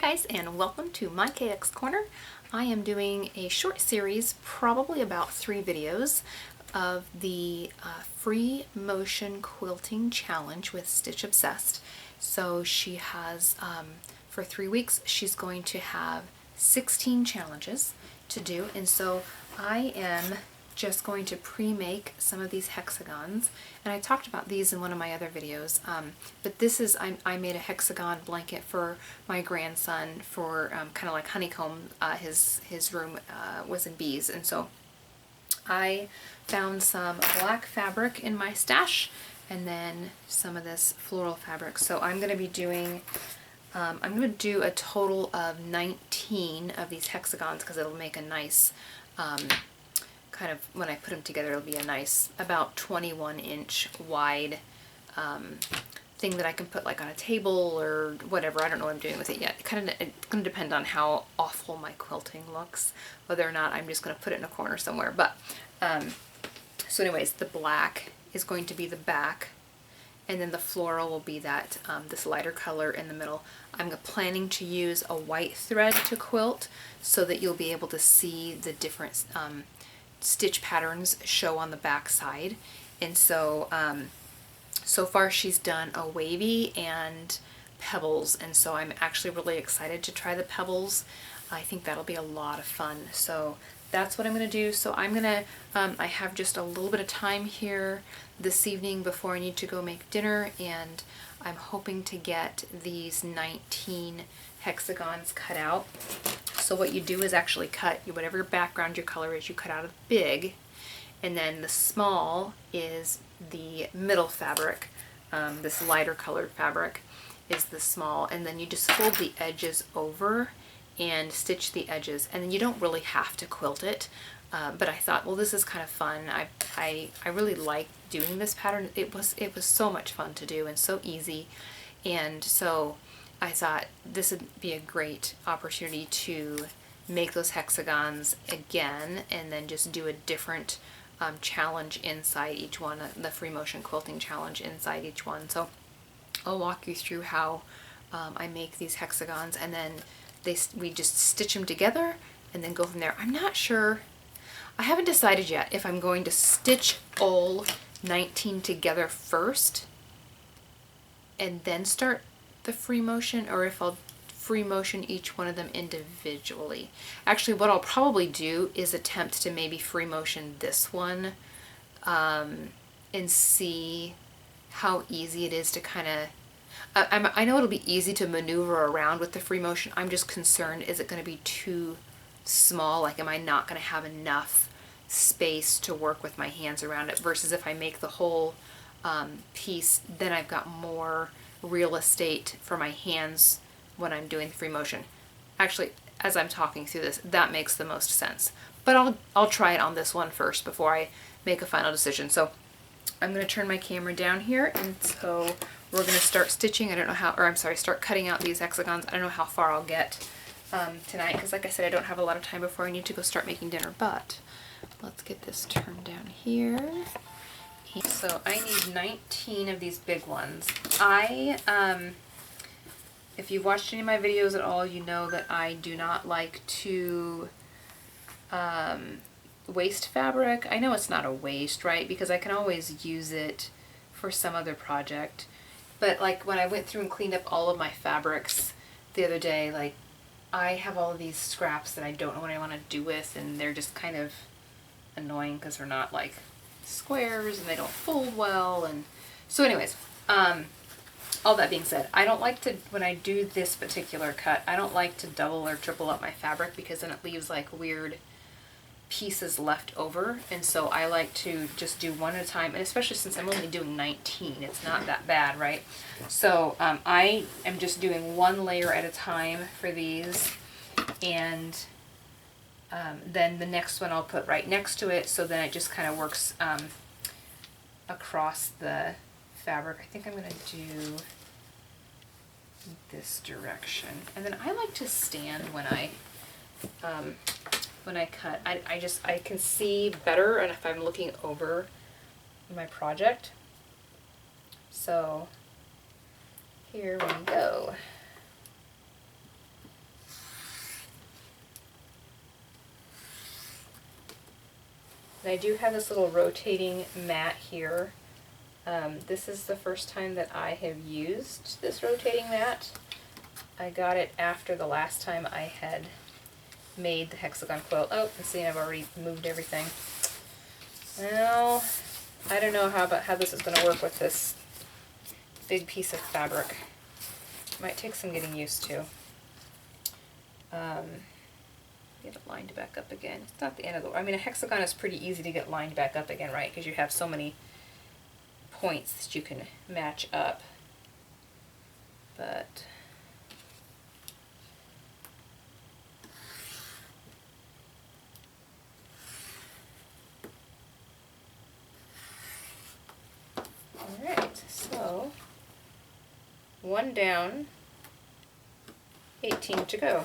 guys, and welcome to my KX Corner. I am doing a short series, probably about 3 videos, of the free motion quilting challenge with Stitch Obsessed. So she has, for 3 weeks, she's going to have 16 challenges to do, and so I am just going to pre-make some of these hexagons, and I talked about these in one of my other videos, but this is, I made a hexagon blanket for my grandson for kind of like honeycomb. His room was in bees, and so I found some black fabric in my stash and then some of this floral fabric. So I'm going to be doing I'm going to do a total of 19 of these hexagons because it'll make a nice kind of, when I put them together, it'll be a nice about 21-inch wide thing that I can put like on a table or whatever. I don't know what I'm doing with it yet. It's going to depend on how awful my quilting looks, whether or not I'm just going to put it in a corner somewhere. But so anyways, the black is going to be the back, and then the floral will be that this lighter color in the middle. I'm planning to use a white thread to quilt so that you'll be able to see the different stitch patterns show on the back side. And so so far she's done a wavy and pebbles, and so I'm actually really excited to try the pebbles. I think that'll be a lot of fun. So that's what I'm going to do. So I'm going to, I have just a little bit of time here this evening before I need to go make dinner, and I'm hoping to get these 19 hexagons cut out. So what you do is actually cut whatever your background, your color is, you cut out a big, and then the small is the middle fabric. This lighter colored fabric is the small, and then you just fold the edges over and stitch the edges, and then you don't really have to quilt it. But I thought, well, this is kind of fun. I really like doing this pattern. It was so much fun to do and so easy, and so I thought this would be a great opportunity to make those hexagons again and then just do a different challenge inside each one, the free motion quilting challenge inside each one. So I'll walk you through how I make these hexagons, and then we just stitch them together and then go from there. I'm not sure, I haven't decided yet if I'm going to stitch all 19 together first and then start the free motion, or if I'll free motion each one of them individually. Actually, what I'll probably do is attempt to maybe free motion this one and see how easy it is to kind of, I know it'll be easy to maneuver around with the free motion. I'm just concerned, is it going to be too small? Like, am I not going to have enough space to work with my hands around it, versus if I make the whole piece, then I've got more real estate for my hands when I'm doing the free motion. Actually, as I'm talking through this, that makes the most sense. But I'll try it on this one first before I make a final decision. So I'm going to turn my camera down here, and so we're going to start stitching. I don't know how, or I'm sorry, start cutting out these hexagons. I don't know how far I'll get tonight, because like I said, I don't have a lot of time before I need to go start making dinner. But let's get this turned down here. So I need 19 of these big ones. If you've watched any of my videos at all, you know that I do not like to waste fabric. I know it's not a waste, right? Because I can always use it for some other project. But like when I went through and cleaned up all of my fabrics the other day, like I have all of these scraps that I don't know what I want to do with, and they're just kind of annoying because they're not like squares and they don't fold well. And so anyways, all that being said, I don't like to, when I do this particular cut, I don't like to double or triple up my fabric, because then it leaves like weird pieces left over. And so I like to just do one at a time, and especially since I'm only doing 19, it's not that bad, right? So I am just doing one layer at a time for these, and then the next one I'll put right next to it, so then it just kind of works across the fabric. I think I'm going to do this direction, and then I like to stand when I cut. I can see better, and if I'm looking over my project. So here we go. And I do have this little rotating mat here. This is the first time that I have used this rotating mat. I got it after the last time I had made the hexagon quilt. Oh, and see, I've already moved everything. Well, I don't know how this is going to work with this big piece of fabric. Might take some getting used to. Get it lined back up again. It's not the end of the... I mean, a hexagon is pretty easy to get lined back up again, right? Because you have so many points that you can match up. But... Alright, so... 1 down, 18 to go.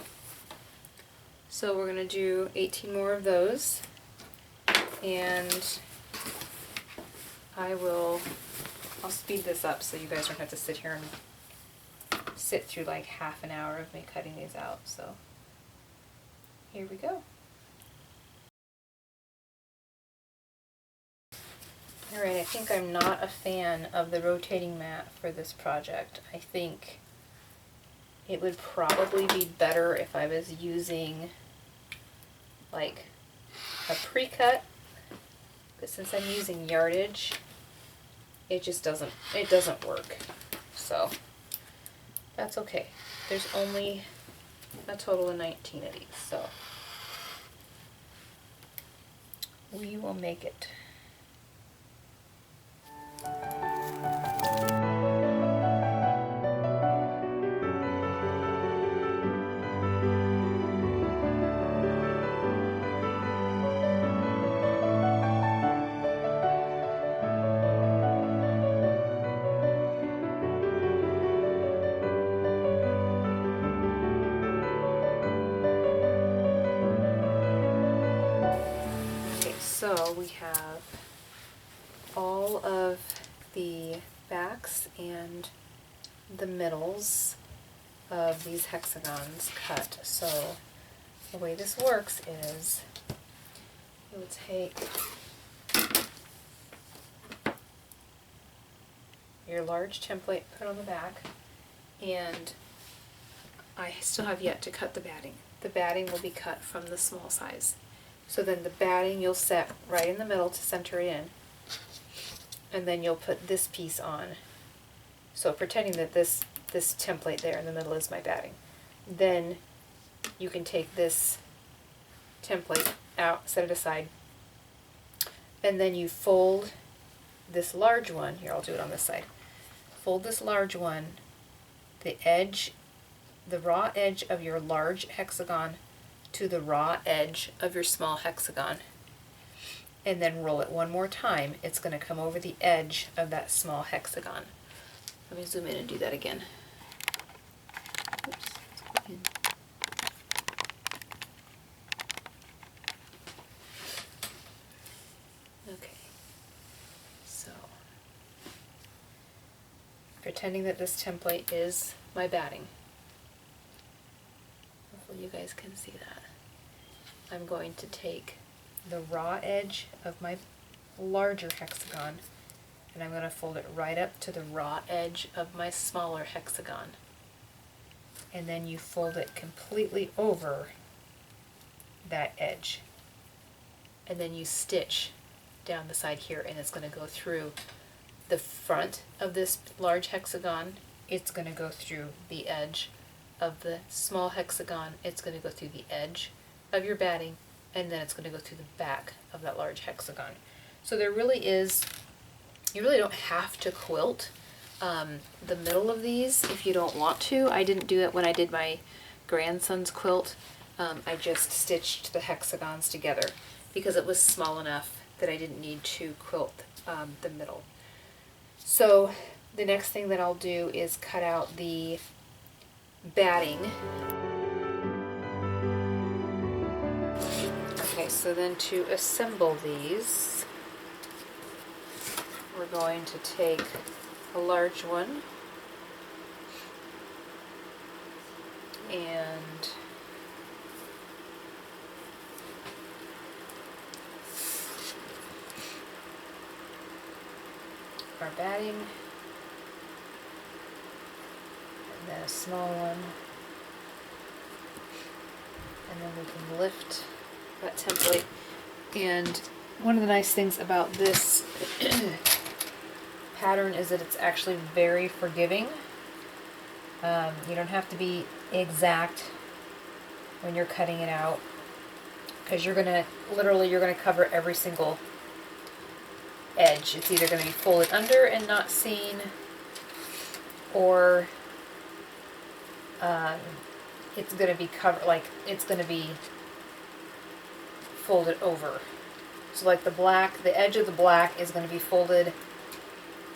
So we're going to do 18 more of those, and I'll speed this up so you guys don't have to sit here and sit through like half an hour of me cutting these out. So here we go. Alright, I think I'm not a fan of the rotating mat for this project. I think it would probably be better if I was using like a pre-cut, but since I'm using yardage, it doesn't work. So that's okay. There's only a total of 19 of these, so we will make it. So we have all of the backs and the middles of these hexagons cut. So the way this works is you'll take your large template, put on the back, and I still have yet to cut the batting. The batting will be cut from the small size. So then the batting you'll set right in the middle to center it in, and then you'll put this piece on. So pretending that this template there in the middle is my batting. Then you can take this template out, set it aside, and then you fold this large one, here I'll do it on this side, fold this large one, the raw edge of your large hexagon to the raw edge of your small hexagon, and then roll it one more time. It's going to come over the edge of that small hexagon. Let me zoom in and do that again. Oops, let's go in. Okay, so pretending that this template is my batting. Hopefully you guys can see that. I'm going to take the raw edge of my larger hexagon and I'm going to fold it right up to the raw edge of my smaller hexagon. And then you fold it completely over that edge. And then you stitch down the side here, and it's going to go through the front of this large hexagon. It's going to go through the edge of the small hexagon. It's going to go through the edge of your batting, and then it's going to go through the back of that large hexagon. So there really is, you really don't have to quilt the middle of these if you don't want to. I didn't do it when I did my grandson's quilt. I just stitched the hexagons together because it was small enough that I didn't need to quilt the middle. So the next thing that I'll do is cut out the batting. Okay, so then to assemble these, we're going to take a large one and our batting, and then a small one, and then we can lift that template. And one of the nice things about this pattern is that it's actually very forgiving. You don't have to be exact when you're cutting it out, because you're gonna cover every single edge. It's either going to be folded under and not seen, or it's going to be covered, like it's going to be folded over. So like the edge of the black is going to be folded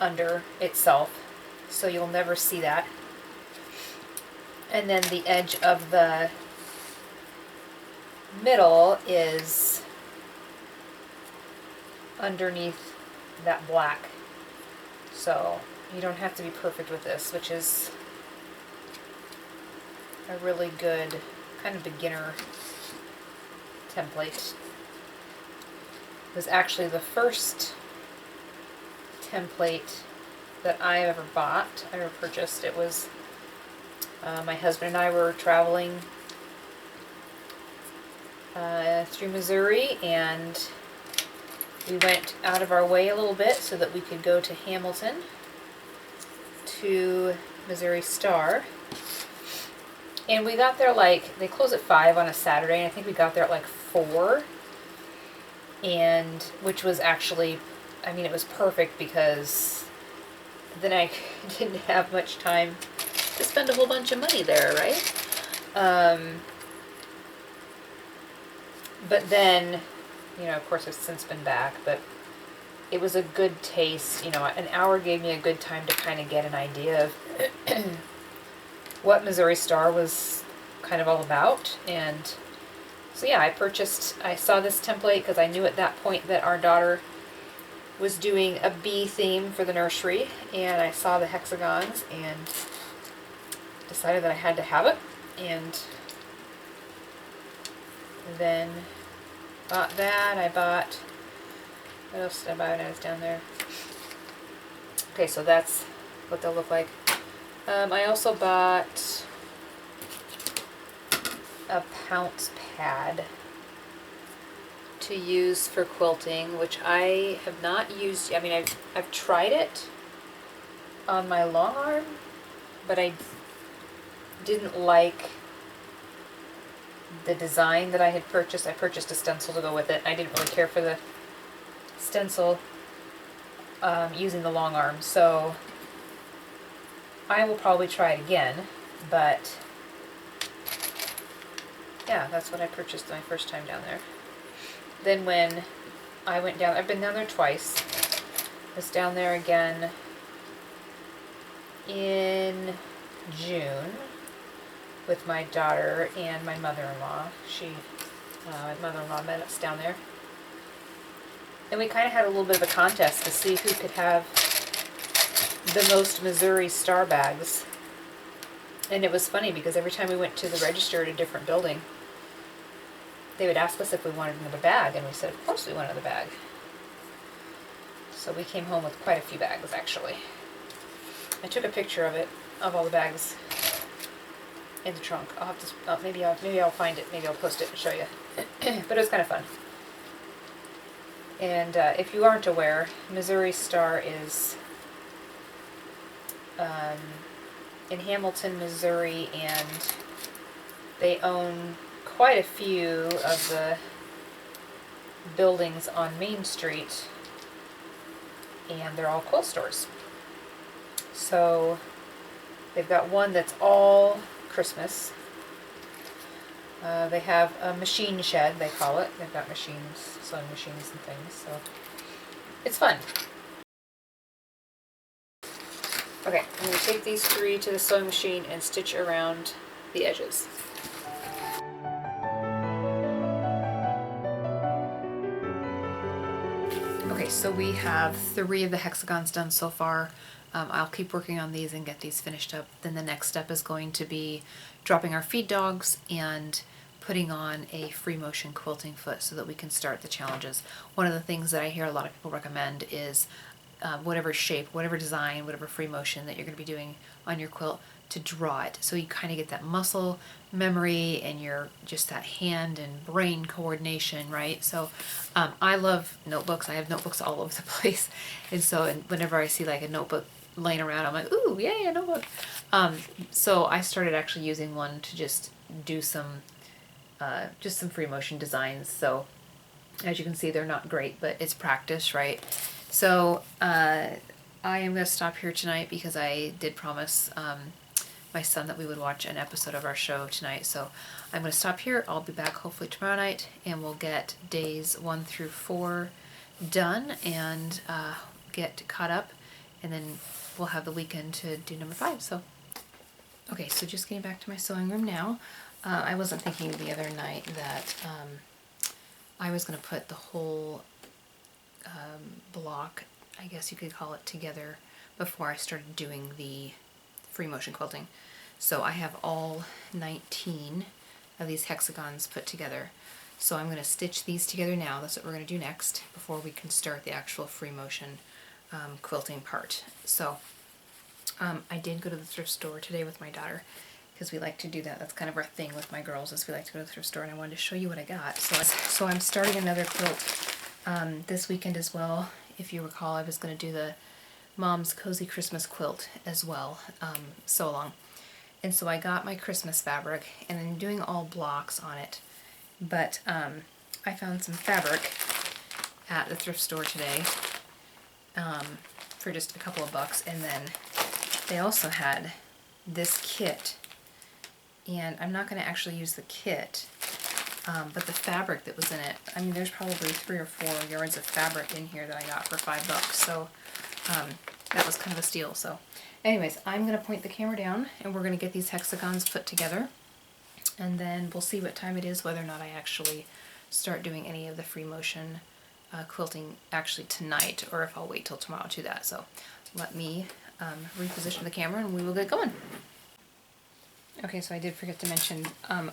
under itself, so you'll never see that. And then the edge of the middle is underneath that black. So you don't have to be perfect with this, which is a really good kind of beginner template. It was actually the first template that I ever purchased. It was my husband and I were traveling through Missouri, and we went out of our way a little bit so that we could go to Hamilton, to Missouri Star. And we got there they close at 5 on a Saturday, and I think we got there at 4. And which was actually, it was perfect, because then I didn't have much time to spend a whole bunch of money there, right? But then, of course I've since been back, but it was a good taste. An hour gave me a good time to kind of get an idea of what Missouri Star was kind of all about. And so yeah, I saw this template because I knew at that point that our daughter was doing a bee theme for the nursery, and I saw the hexagons and decided that I had to have it. And then bought that. What else did I buy when I was down there? Okay, so that's what they'll look like. I also bought a pounce pad to use for quilting, which I have not used. I've tried it on my long arm, but I didn't like the design that I had purchased. I purchased a stencil to go with it. I didn't really care for the stencil using the long arm, so I will probably try it again. But yeah, that's what I purchased my first time down there. Then when I went down, I've been down there twice. I was down there again in June with my daughter and my mother-in-law. My mother-in-law met us down there. And we kind of had a little bit of a contest to see who could have the most Missouri Star bags. And it was funny because every time we went to the register at a different building, they would ask us if we wanted another bag, and we said, of course we want another bag. So we came home with quite a few bags, actually. I took a picture of it, of all the bags in the trunk. I'll have to, maybe I'll find it, maybe I'll post it and show you. But it was kind of fun. And if you aren't aware, Missouri Star is in Hamilton, Missouri, and they own quite a few of the buildings on Main Street, and they're all quilt stores. So they've got one that's all Christmas. They have a machine shed, they call it. They've got machines, sewing machines and things, so it's fun. Okay, I'm going to take these 3 to the sewing machine and stitch around the edges. Okay, so we have 3 of the hexagons done so far. I'll keep working on these and get these finished up. Then the next step is going to be dropping our feed dogs and putting on a free motion quilting foot so that we can start the challenges. One of the things that I hear a lot of people recommend is whatever shape, whatever design, whatever free motion that you're going to be doing on your quilt to draw it. So you kind of get that muscle memory and your just that hand and brain coordination, right? So I love notebooks. I have notebooks all over the place. And so whenever I see like a notebook laying around, I'm like, ooh, yay, a notebook. So I started actually using one to just do some free motion designs. So as you can see, they're not great, but it's practice, right? So I am going to stop here tonight because I did promise my son that we would watch an episode of our show tonight. So I'm going to stop here. I'll be back hopefully tomorrow night, and we'll get days 1 through 4 done and get caught up, and then we'll have the weekend to do number 5. So, okay, so just getting back to my sewing room now. I wasn't thinking the other night that I was going to put the whole block, I guess you could call it, together before I started doing the free motion quilting. So I have all 19 of these hexagons put together. So I'm going to stitch these together now. That's what we're going to do next before we can start the actual free motion quilting part. So I did go to the thrift store today with my daughter because we like to do that. That's kind of our thing with my girls, is we like to go to the thrift store, and I wanted to show you what I got. So I'm starting another quilt this weekend as well. If you recall, I was going to do the Mom's Cozy Christmas quilt as well, sew along. And so I got my Christmas fabric, and I'm doing all blocks on it. But I found some fabric at the thrift store today for just a couple of bucks, and then they also had this kit. And I'm not going to actually use the kit, but the fabric that was in it, I mean, there's probably 3 or 4 yards of fabric in here that I got for $5. So that was kind of a steal. So anyways, I'm going to point the camera down, and we're going to get these hexagons put together, and then we'll see what time it is, whether or not I actually start doing any of the free motion quilting actually tonight, or if I'll wait till tomorrow to do that. So let me reposition the camera and we will get going. Okay, so I did forget to mention,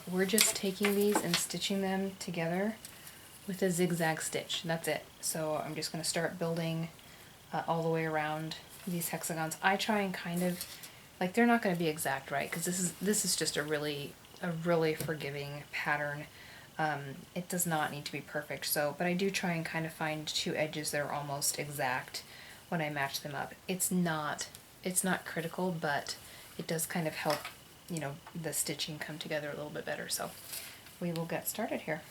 we're just taking these and stitching them together with a zigzag stitch. That's it. So I'm just going to start building all the way around these hexagons. I try and kind of, like, they're not going to be exact, right? Because this is just a really forgiving pattern. It does not need to be perfect. So, but I do try and kind of find 2 edges that are almost exact when I match them up. It's not critical, but it does kind of help, you know, the stitching come together a little bit better. So we will get started here.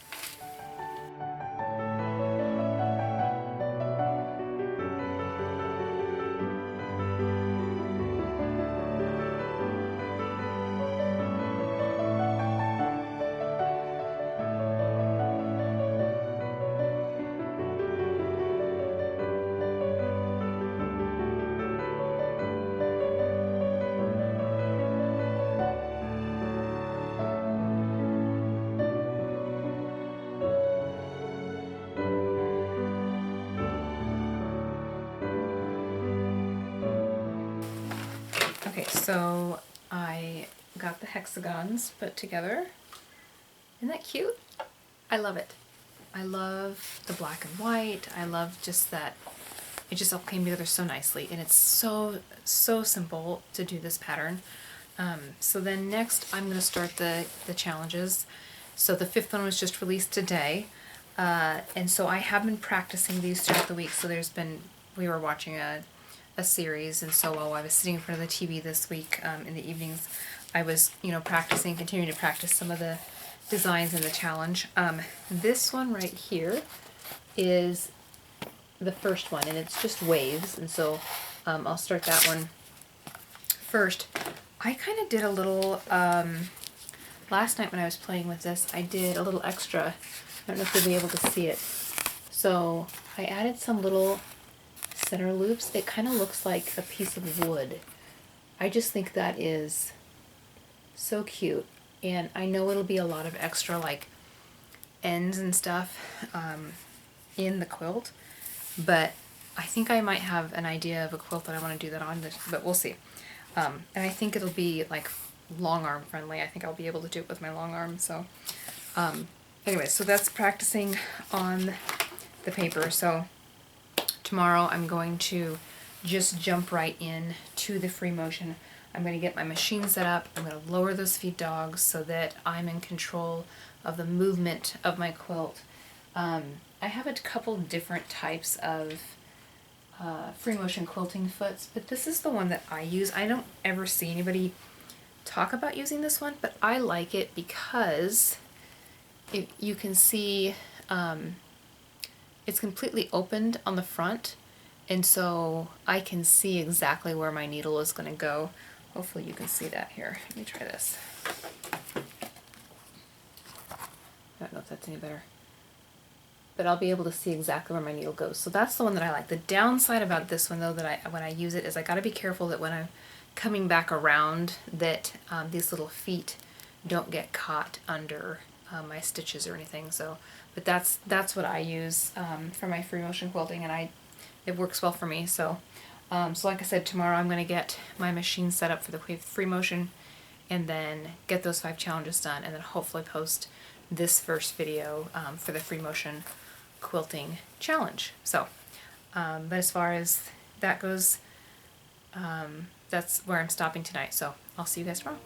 Okay, so I got the hexagons put together. Isn't that cute? I love it. I love the black and white. I love just that it just all came together so nicely, and it's so simple to do this pattern. So then next I'm going to start the challenges. So the 5th one was just released today, and so I have been practicing these throughout the week. So we were watching a series, and so while I was sitting in front of the TV this week in the evenings, I was, you know, continuing to practice some of the designs in the challenge. This one right here is the first one, and it's just waves, and so I'll start that one first. I kind of did a little, last night when I was playing with this, I did a little extra. I don't know if you'll be able to see it. So I added some little center loops. It kind of looks like a piece of wood. I just think that is so cute, and I know it'll be a lot of extra like ends and stuff in the quilt, but I think I might have an idea of a quilt that I want to do that on, but we'll see. And I think it'll be like long arm friendly. I think I'll be able to do it with my long arm. So anyway, so that's practicing on the paper. So tomorrow I'm going to just jump right in to the free motion. I'm going to get my machine set up. I'm going to lower those feed dogs so that I'm in control of the movement of my quilt. I have a couple different types of free motion quilting foots, but this is the one that I use. I don't ever see anybody talk about using this one, but I like it because you can see it's completely opened on the front, and so I can see exactly where my needle is going to go. Hopefully you can see that here. Let me try this. I don't know if that's any better, but I'll be able to see exactly where my needle goes. So that's the one that I like. The downside about this one, though, that when I use it, is I got to be careful that when I'm coming back around, that these little feet don't get caught under my stitches or anything. So, but that's what I use for my free motion quilting, and it works well for me. So, so like I said, tomorrow I'm going to get my machine set up for the free motion, and then get those 5 challenges done, and then hopefully post this first video for the free motion quilting challenge. So, but as far as that goes, that's where I'm stopping tonight. So I'll see you guys tomorrow.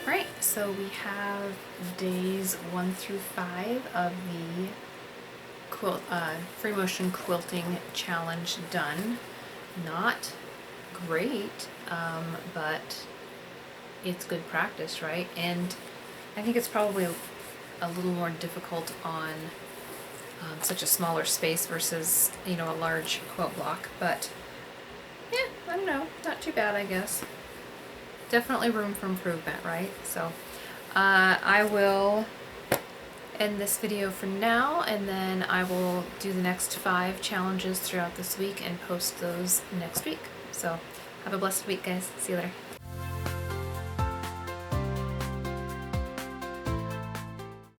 Alright, so we have days 1 through 5 of the free motion quilting challenge done. Not great, but it's good practice, right? And I think it's probably a little more difficult on such a smaller space versus, you know, a large quilt block, but yeah, I don't know, not too bad, I guess. Definitely room for improvement, right? So I will end this video for now, and then I will do the next 5 challenges throughout this week and post those next week. So have a blessed week, guys. See you later.